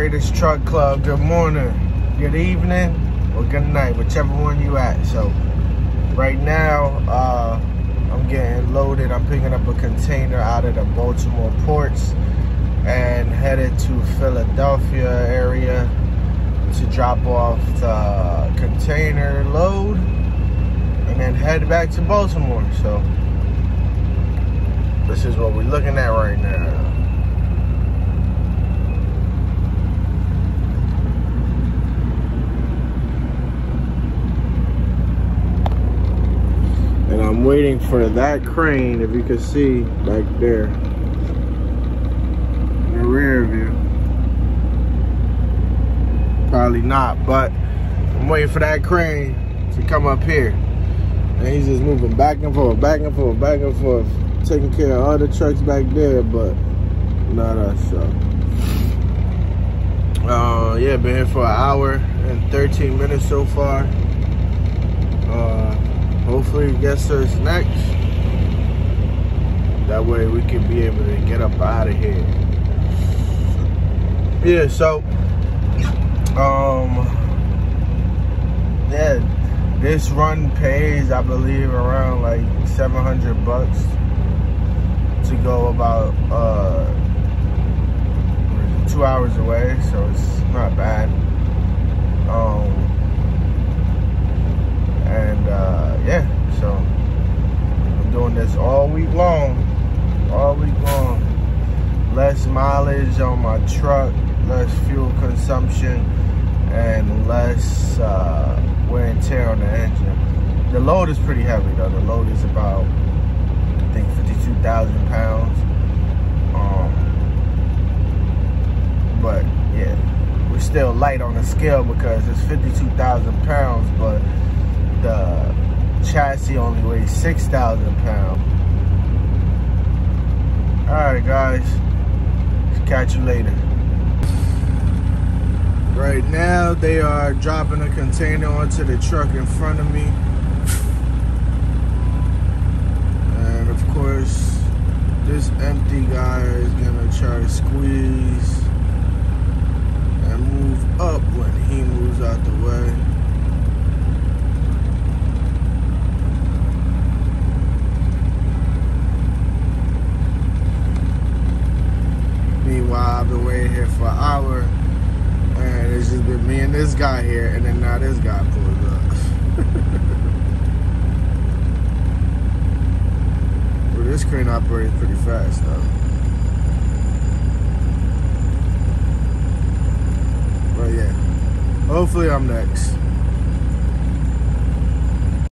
Greatest Truck Club. Good morning, good evening, or good night, whichever one you at. So right now, I'm getting loaded. I'm picking up a container out of the Baltimore ports and headed to Philadelphia area to drop off the container load and then head back to Baltimore. So this is what we're looking at right now. And I'm waiting for that crane, if you can see back there in the rear view. Probably not, but I'm waiting for that crane to come up here. And he's just moving back and forth, back and forth, back and forth, taking care of other trucks back there, but not us. So yeah, been here for an hour and 13 minutes so far. Hopefully it gets to us next. That way we can be able to get up out of here. Yeah, so yeah, this run pays, I believe, around like $700 to go about 2 hours away, so it's not bad. Yeah, so I'm doing this all week long, Less mileage on my truck, less fuel consumption, and less wear and tear on the engine. The load is pretty heavy though. The load is about, I think, 52,000 pounds. But yeah, we're still light on the scale because it's 52,000 pounds, but the chassis only weighs 6,000 pounds. All right, guys, catch you later. Right now, they are dropping a container onto the truck in front of me. And of course, this empty guy is gonna try to squeeze and move up when he moves out the way. Meanwhile, I've been waiting here for an hour, and it's just been me and this guy here, and then now this guy pulls up. Well, this crane operates pretty fast, though. But yeah, hopefully I'm next.